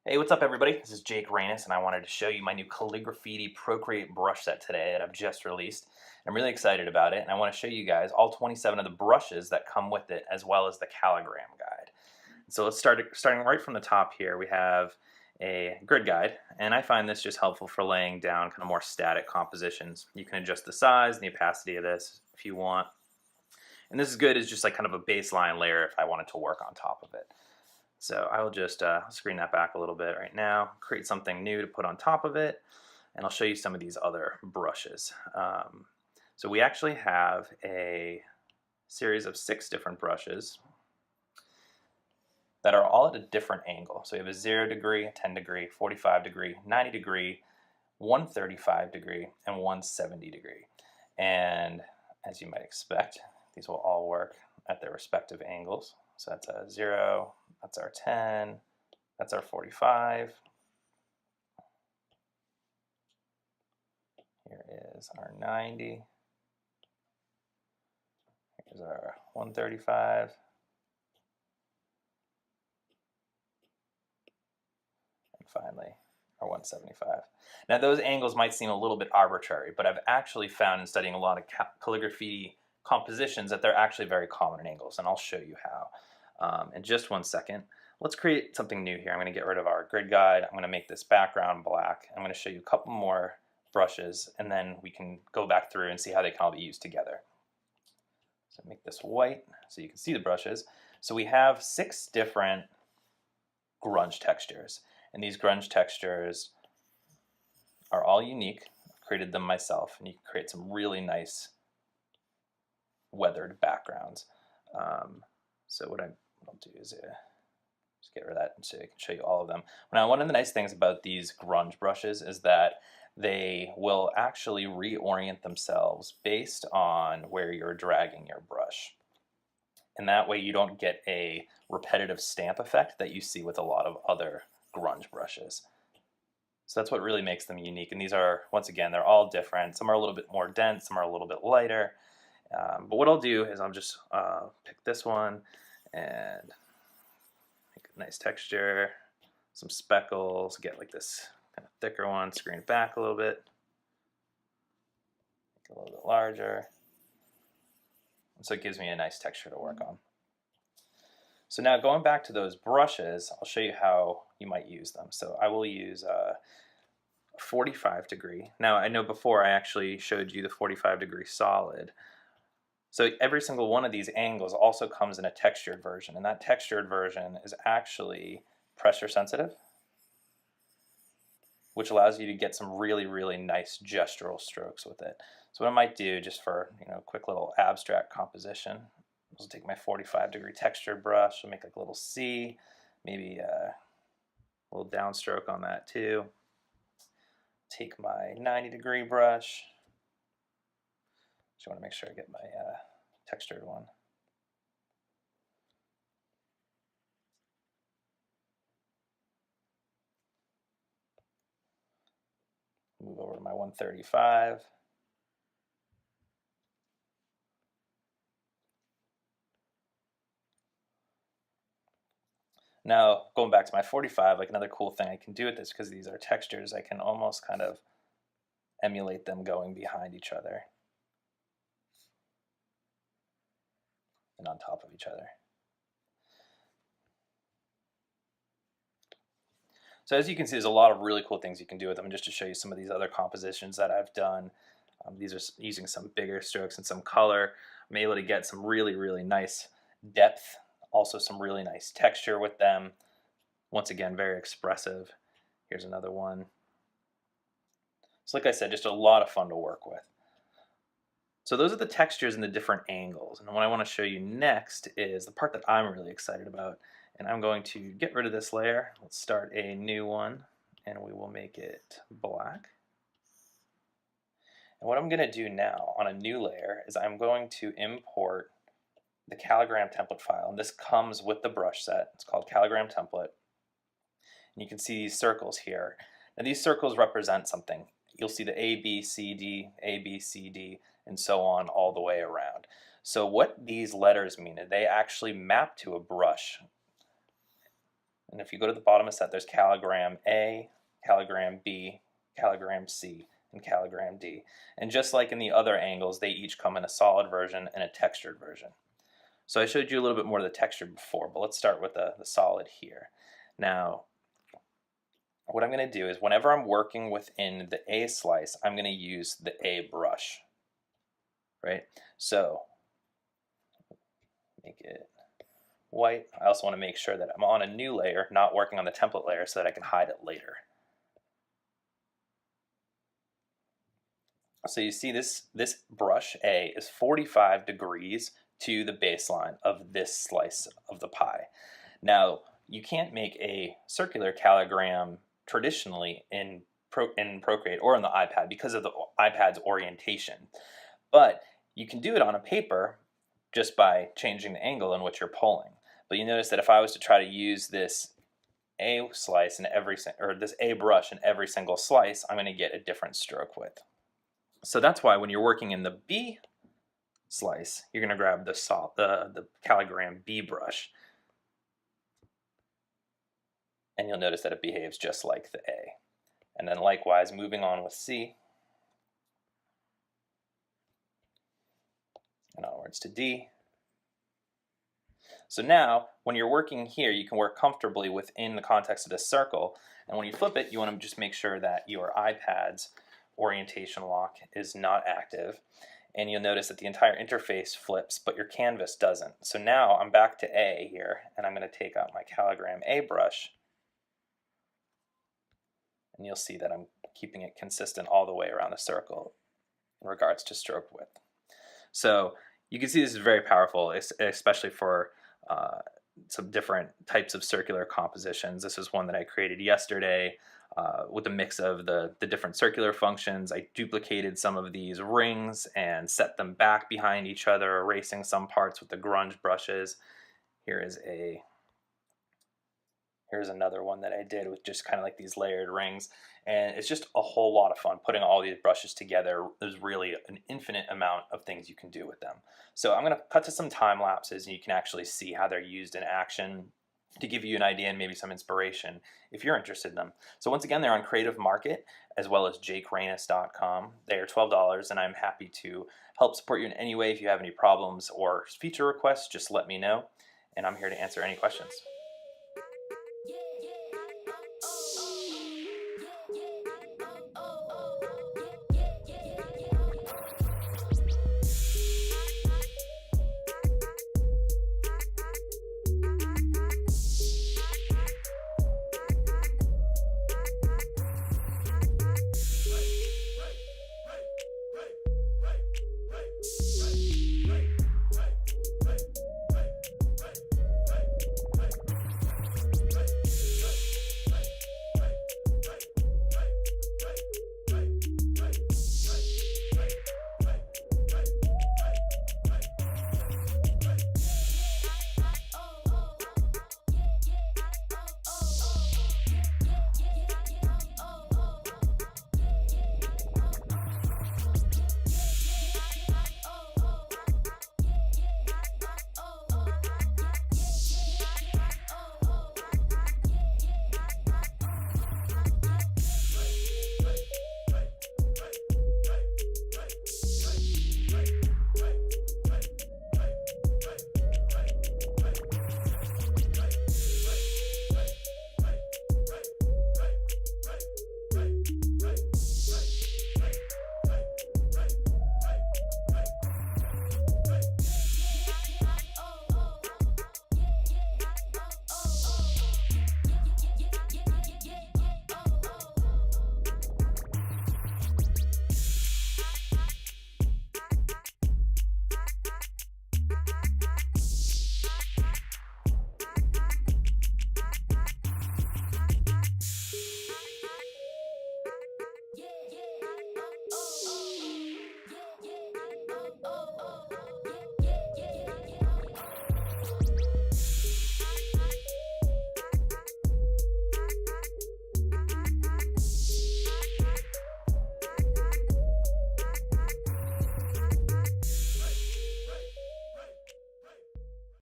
Hey, what's up everybody? This is Jake Reynes and I wanted to show you my new Calligraffiti Procreate brush set today that I've just released. I'm really excited about it and I want to show you guys all 27 of the brushes that come with it as well as the calligram guide. So let's starting right from the top here. We have a grid guide and I find this just helpful for laying down kind of more static compositions. You can adjust the size and the opacity of this if you want. And this is good as just like kind of a baseline layer if I wanted to work on top of it. So I will just screen that back a little bit right now, create something new to put on top of it, and I'll show you some of these other brushes. So we actually have a series of 6 different brushes that are all at a different angle. So we have a 0 degree, 10 degree, 45 degree, 90 degree, 135 degree, and 170 degree. And as you might expect, these will all work at their respective angles. So that's a 0, that's our 10, that's our 45. Here is our 90. Here's our 135. And finally, our 175. Now those angles might seem a little bit arbitrary, but I've actually found in studying a lot of calligraphy compositions that they're actually very common angles, and I'll show you how. In just one second, let's create something new here. I'm going to get rid of our grid guide. I'm going to make this background black. I'm going to show you a couple more brushes, and then we can go back through and see how they can all be used together. So make this white so you can see the brushes. So we have 6 different grunge textures, and these grunge textures are all unique. I've created them myself, and you can create some really nice weathered backgrounds. So what I'll do is just get rid of that so I can show you all of them. Now, one of the nice things about these grunge brushes is that they will actually reorient themselves based on where you're dragging your brush. And that way you don't get a repetitive stamp effect that you see with a lot of other grunge brushes. So that's what really makes them unique. And these are, once again, they're all different. Some are a little bit more dense, some are a little bit lighter. But what I'll do is I'll just pick this one and make a nice texture, some speckles, get like this kind of thicker one, screen it back a little bit, make it a little bit larger. And so it gives me a nice texture to work on. So now going back to those brushes, I'll show you how you might use them. So I will use 45 degree. Now I know before I actually showed you the 45 degree solid. So every single one of these angles also comes in a textured version, and that textured version is actually pressure sensitive, which allows you to get some really, really nice gestural strokes with it. So what I might do, just for a quick little abstract composition, I'll take my 45 degree textured brush, I'll make like a little C, maybe a little downstroke on that too. Take my 90 degree brush. Just want to make sure I get my textured one. Move over to my 135. Now, going back to my 45, like another cool thing I can do with this, because these are textures, I can almost kind of emulate them going behind each other and on top of each other. So as you can see, there's a lot of really cool things you can do with them. And just to show you some of these other compositions that I've done, these are using some bigger strokes and some color. I'm able to get some really, really nice depth, also some really nice texture with them. Once again, very expressive. Here's another one. So like I said, just a lot of fun to work with. So those are the textures and the different angles. And what I want to show you next is the part that I'm really excited about. And I'm going to get rid of this layer. Let's start a new one, and we will make it black. And what I'm going to do now on a new layer is I'm going to import the Calligram template file. And this comes with the brush set. It's called Calligram template. And you can see these circles here. Now these circles represent something. You'll see the A, B, C, D, A, B, C, D, and so on all the way around. So what these letters mean is they actually map to a brush. And if you go to the bottom of the set, there's calligram A, calligram B, calligram C, and calligram D. And just like in the other angles, they each come in a solid version and a textured version. So I showed you a little bit more of the texture before, but let's start with the solid here. Now, what I'm going to do is whenever I'm working within the A slice, I'm going to use the A brush, right? So make it white. I also want to make sure that I'm on a new layer, not working on the template layer, so that I can hide it later. So you see this brush A is 45 degrees to the baseline of this slice of the pie. Now, you can't make a circular calligram traditionally in Procreate or on the iPad because of the iPad's orientation. But you can do it on a paper just by changing the angle in which you're pulling. But you notice that if I was to try to use this A slice in this A brush in every single slice, I'm going to get a different stroke width. So that's why when you're working in the B slice, you're going to grab the calligram B brush, and you'll notice that it behaves just like the A. And then likewise, moving on with C, and onwards to D. So now, when you're working here, you can work comfortably within the context of this circle, and when you flip it, you want to just make sure that your iPad's orientation lock is not active, and you'll notice that the entire interface flips, but your canvas doesn't. So now I'm back to A here, and I'm going to take out my calligram A brush, and you'll see that I'm keeping it consistent all the way around the circle in regards to stroke width. So you can see this is very powerful, especially for some different types of circular compositions. This is one that I created yesterday with a mix of the different circular functions. I duplicated some of these rings and set them back behind each other, erasing some parts with the grunge brushes. Here's another one that I did with just kind of like these layered rings, and it's just a whole lot of fun putting all these brushes together. There's really an infinite amount of things you can do with them. So I'm going to cut to some time lapses, and you can actually see how they're used in action to give you an idea and maybe some inspiration if you're interested in them. So once again, they're on Creative Market as well as jakerainis.com. They are $12, and I'm happy to help support you in any way. If you have any problems or feature requests, just let me know, and I'm here to answer any questions.